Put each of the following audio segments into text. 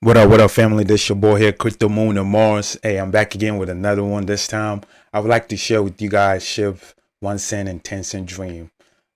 What up, family? This your boy here, Crypto Moon and Mars. Hey, I'm back again with another one. This time, I would like to share with you guys Shib 1 cent and 10 cent dream,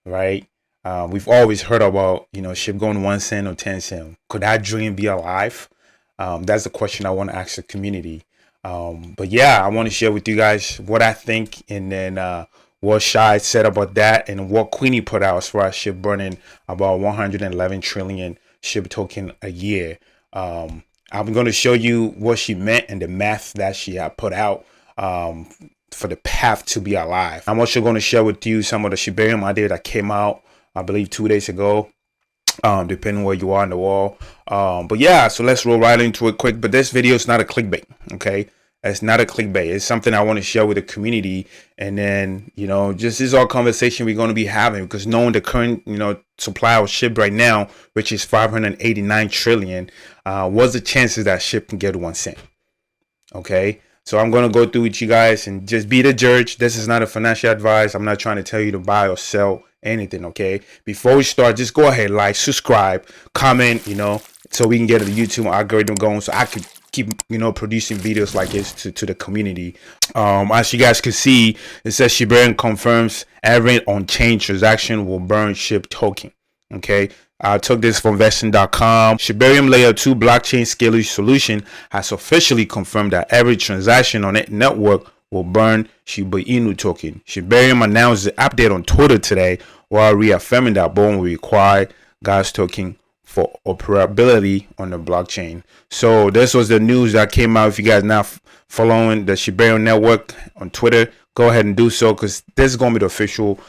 right? We've always heard about, Shib going 1 cent or 10 cent. Could that dream be alive? That's the question I want to ask the community. But yeah, I want to share with you guys what I think, and then what Shy said about that, and what Queenie put out as far as Shib burning about 111 trillion Shib token a year. I'm going to show you what she meant and the math that she had put out for the path to be alive. I'm also going to share with you some of the Shibarium idea that came out, I believe, 2 days ago, depending where you are in the world. But yeah, so let's roll right into it quick. But this video is not a clickbait, okay? It's not a clickbait. It's something I want to share with the community. And then, just this is our conversation we're going to be having, because knowing the current, supply of Shib right now, which is 589 trillion, what's the chances that Shib can get 1 cent? Okay. So I'm going to go through with you guys and just be the judge. This is not a financial advice. I'm not trying to tell you to buy or sell anything. Okay. Before we start, just go ahead, like, subscribe, comment, so we can get the YouTube algorithm going, so I can keep producing videos like this to the community. As you guys can see, it says Shibarium confirms every on-chain transaction will burn Shib token. Okay, I took this from vesting.com. Shibarium layer 2 blockchain scaling solution has officially confirmed that every transaction on its network will burn Shiba Inu token. Shibarium announced the update on Twitter today, while reaffirming that burn will require gas token for operability on the blockchain. So this was the news that came out. If you guys not following the Shibarium network on Twitter, go ahead and do so, because this is going to be the official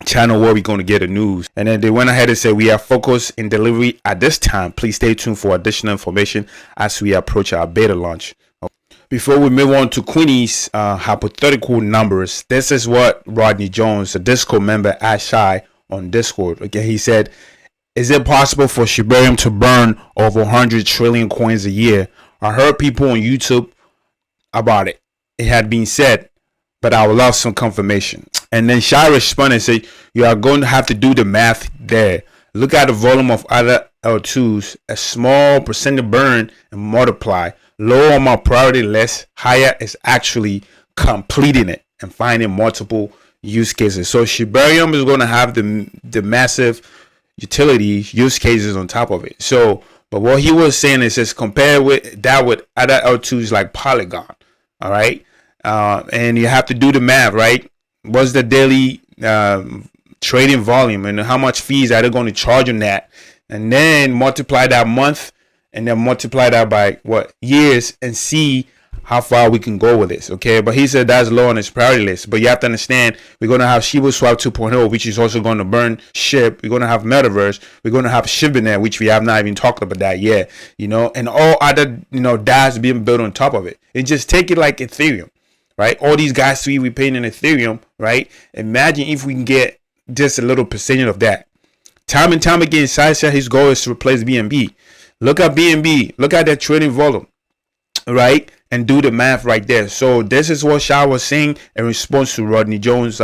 channel where we're going to get the news. And then they went ahead and said, we are focused in delivery at this time. Please stay tuned for additional information as we approach our beta launch. Before we move on to Queenie's hypothetical numbers, this is what Rodney Jones, a Discord member, asked Shy on Discord. Okay, he said, is it possible for Shibarium to burn over 100 trillion coins a year? I heard people on YouTube about it. It had been said, but I would love some confirmation. And then Shy responded and said, you are going to have to do the math there. Look at the volume of other L2s. A small percentage burn and multiply. Lower on my priority list, higher is actually completing it and finding multiple use cases. So Shibarium is going to have the massive utilities, use cases on top of it. So, but what he was saying is, just compare with that with other L2s like Polygon. All right. And you have to do the math, right? What's the daily trading volume, and how much fees are they going to charge on that? And then multiply that month, and then multiply that by what years, and see how far we can go with this. Okay, but he said that's low on his priority list. But you have to understand, we're going to have Shibaswap 2.0, which is also going to burn Shib. We're going to have Metaverse. We're going to have Shibanet, which we have not even talked about that yet, and all other DAOs being built on top of it. And just take it like Ethereum, right? All these guys we paying in Ethereum, right? Imagine if we can get just a little percentage of that. Time and time again, Sai said his goal is to replace BNB. Look at BNB. Look at that trading volume, right? And do the math right there. So this is what Shah was saying in response to Rodney Jones'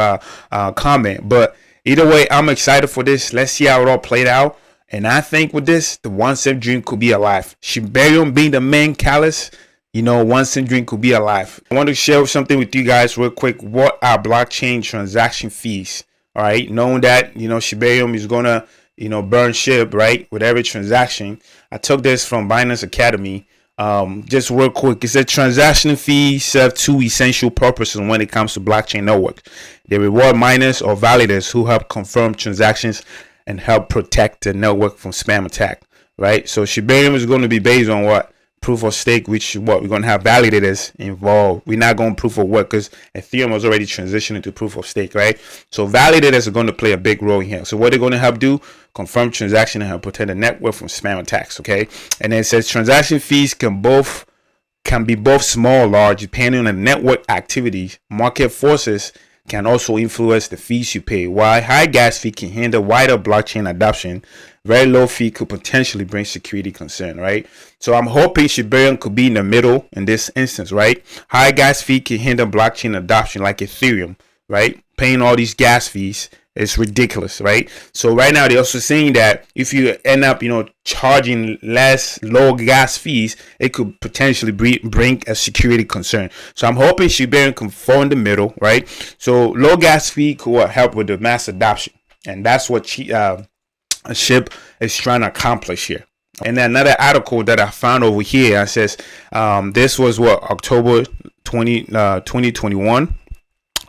comment. But either way, I'm excited for this. Let's see how it all played out. And I think with this, the 1 cent dream could be alive. Shibarium being the main catalyst, 1 cent dream could be alive. I want to share something with you guys real quick. What are blockchain transaction fees? All right, knowing that Shibarium is gonna burn Shib, right, with every transaction. I took this from Binance Academy. Just real quick, it said transaction fees serve two essential purposes when it comes to blockchain networks. They reward miners or validators who help confirm transactions and help protect the network from spam attack, right? So Shibarium is going to be based on what? Proof of stake, which we're going to have validators involved. We're not going proof of work, because Ethereum was already transitioning to proof of stake, right? So validators are going to play a big role here. So what they're going to help do? Confirm transaction and help protect the network from spam attacks, okay? And then it says transaction fees can be both small or large depending on the network activities. Market forces can also influence the fees you pay. While high gas fee can hinder wider blockchain adoption, very low fee could potentially bring security concern, right? So I'm hoping Shibarium could be in the middle in this instance, right? High gas fee can hinder blockchain adoption like Ethereum, right? Paying all these gas fees, It's ridiculous, right? So right now they're also saying that if you end up, charging less low gas fees, it could potentially bring a security concern. So I'm hoping Shibarium can fall in the middle, right? So low gas fee could help with the mass adoption, and that's what Shib is trying to accomplish here. And then another article that I found over here, it says this was October 2021.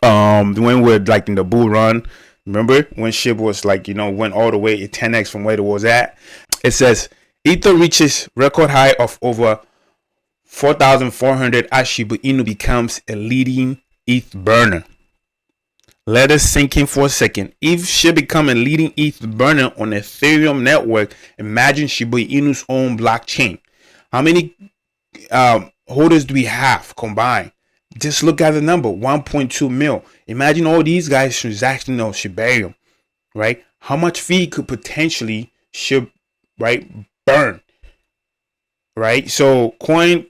When we're like in the bull run. Remember when Shib was like, went all the way 10x from where it was at? It says Ether reaches record high of over 4,400 as Shiba Inu becomes a leading ETH burner. Let us sink in for a second. If Shib become a leading ETH burner on Ethereum network, imagine Shiba Inu's own blockchain. How many holders do we have combined? Just look at the number, 1.2 mil. Imagine all these guys transacting on Shibarium, right? How much fee could potentially Shib, right, burn, right? So coin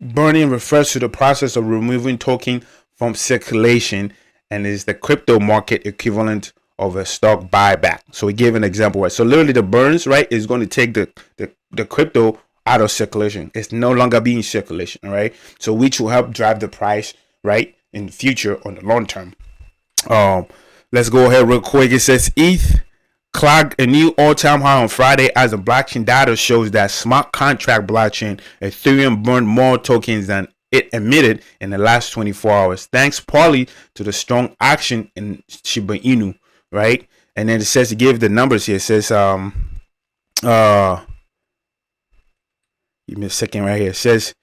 burning refers to the process of removing token from circulation and is the crypto market equivalent of a stock buyback. So we gave an example, right? So literally the burns, right, is going to take the crypto out of circulation. It's no longer being circulation, right? So which will help drive the price, right, in the future on the long term. Let's go ahead real quick. It says ETH clocked a new all-time high on Friday as the blockchain data shows that smart contract blockchain Ethereum burned more tokens than it emitted in the last 24 hours, thanks partly to the strong action in Shiba Inu, right? And then it says, it gave the numbers here. It says give me a second right here. It says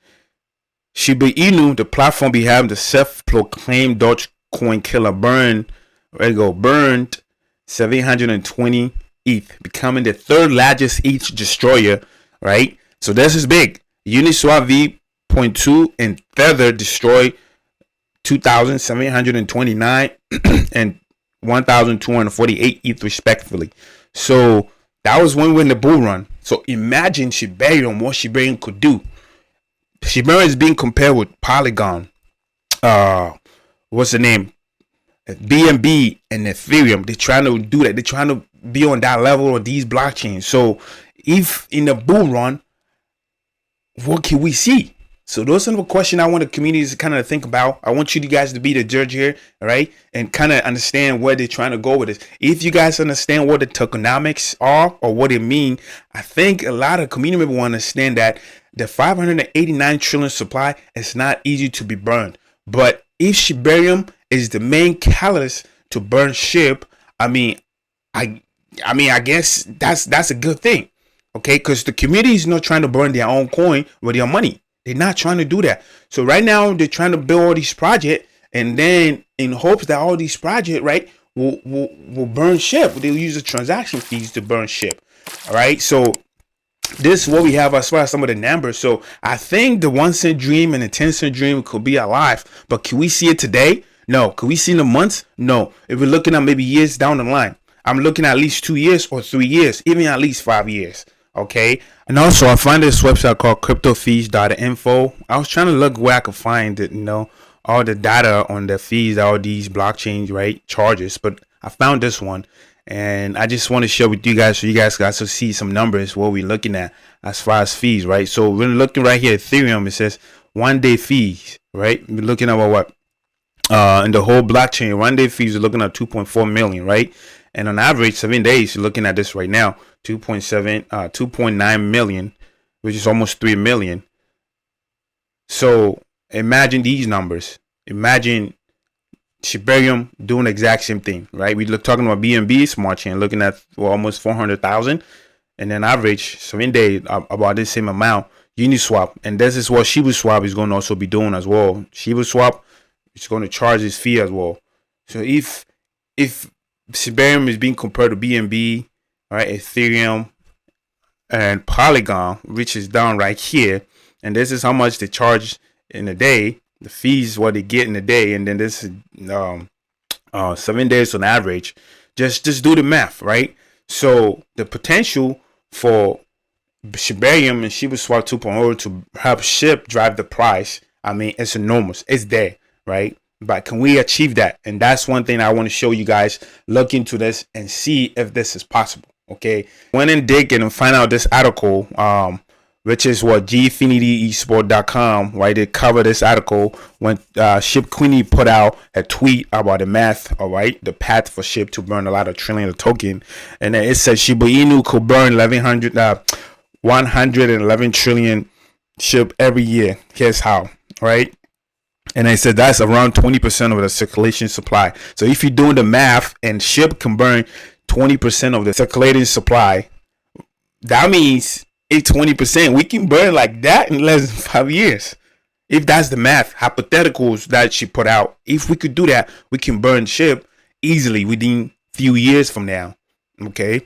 Shiba Inu, the platform behind the self-proclaimed Dogecoin killer, burned 720 ETH, becoming the third largest ETH destroyer, right? So this is big. Uniswap v.2 and Tether destroyed 2,729 and 1,248 ETH respectively. So that was when we're in the bull run. So imagine Shibarium, what Shibarium could do. Shibarium is being compared with Polygon. What's the name? BNB and Ethereum. They're trying to do that. They're trying to be on that level of these blockchains. So if in the bull run, what can we see? So those are the questions I want the community to kind of think about. I want you guys to be the judge here, all right? And kind of understand where they're trying to go with this. If you guys understand what the tokenomics are or what it mean, I think a lot of community members will understand that the 589 trillion supply is not easy to be burned. But if Shibarium is the main catalyst to burn Shib, I guess that's a good thing, okay? Because the community is not trying to burn their own coin with their money. They're not trying to do that. So right now they're trying to build all these projects, and then in hopes that all these projects, right, will burn Shib. They'll use the transaction fees to burn Shib. All right. So this is what we have as far as some of the numbers. So I think the 1 cent dream and the 10 cent dream could be alive, but can we see it today? No. Can we see in the months? No. If we're looking at maybe years down the line, I'm looking at least 2 years or 3 years, even at least 5 years. Okay. And also I find this website called cryptofees.info. I was trying to look where I could find it, all the data on the fees, all these blockchains, right, charges, but I found this one, and I just want to share with you guys so you guys can also see some numbers what we're looking at as far as fees, right? So we're looking right here at Ethereum. It says 1 day fees, right? We're looking at what in the whole blockchain, 1 day fees are looking at 2.4 million, right? And on average 7 days, you're looking at this right now, 2.9 million, which is almost 3 million. So imagine these numbers. Imagine Shibarium doing the exact same thing, right? Talking about BNB smart chain, looking at almost 400,000, and then average 7 days about the same amount. Uniswap, and this is what Shibaswap is going to also be doing as well. Shibaswap is going to charge this fee as well. So if Shibarium is being compared to BNB, right, Ethereum, and Polygon, which is down right here, and this is how much they charge in a day. The fees what they get in a day, and then this is 7 days on average. Just do the math, right? So the potential for Shibarium and Shibaswap 2.0 to help Shib drive the price, it's enormous. It's there, right? But can we achieve that? And that's one thing I want to show you guys. Look into this and see if this is possible. Okay, went and dig and find out this article, which is what gfinityesport.com, right? They cover this article when Shib Queenie put out a tweet about the math, all right, the path for Shib to burn a lot of trillion of token, and then it says Shiba Inu could burn 111 trillion Shib every year. Here's how, right? And they said that's around 20% of the circulation supply. So if you're doing the math and Shib can burn 20% of the circulating supply, that means if 20%, we can burn like that in less than 5 years. If that's the math, hypotheticals that she put out, if we could do that, we can burn Shib easily within few years from now. Okay.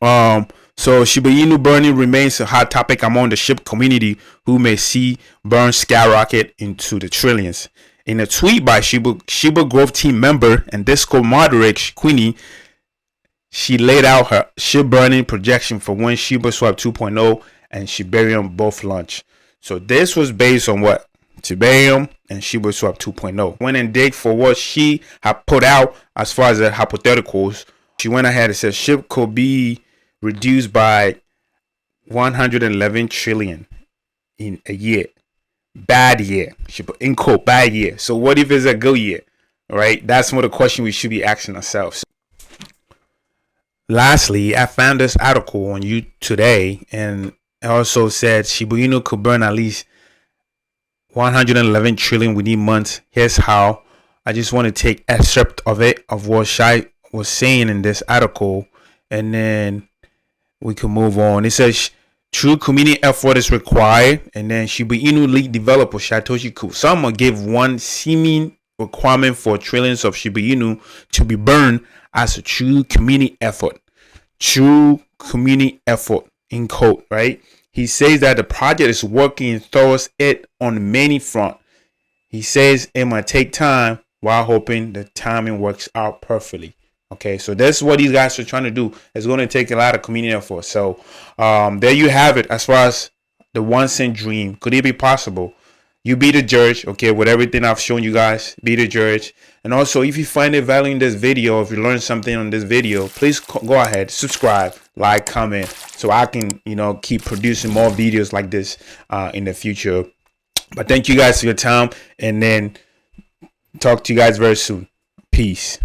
So Shiba Inu burning remains a hot topic among the Shib community, who may see burn skyrocket into the trillions. In a tweet by Shiba Growth team member and Discord moderate Queenie, she laid out her Shib burning projection for when Shibaswap 2.0 and Shibarium both launch. So this was based on what? Shibarium and Shibaswap 2.0. Went and dig for what she had put out as far as the hypotheticals. She went ahead and said Shib could be reduced by 111 trillion in a year. Bad year. She put in quote, bad year. So what if it's a good year? Right? That's one of the questions we should be asking ourselves. Lastly, I found this article on YouTube today, and it also said Shiba Inu could burn at least 111 trillion within months. Here's how. I just want to take an excerpt of it, of what Shai was saying in this article, and then we can move on. It says true community effort is required, and then Shiba Inu lead developer Shytoshi Kusama gave one seeming requirement for trillions of Shiba Inu to be burned as a true community effort. True community effort, in quote, right? He says that the project is working towards it on many fronts. He says it might take time while hoping the timing works out perfectly. Okay, so that's what these guys are trying to do. It's going to take a lot of community effort. So there you have it. As far as the 1 cent dream, could it be possible? You be the judge, okay, with everything I've shown you guys. Be the judge. And also, if you find it value in this video, if you learned something on this video, please go ahead, subscribe, like, comment, so I can, keep producing more videos like this in the future. But thank you guys for your time, and then talk to you guys very soon. Peace.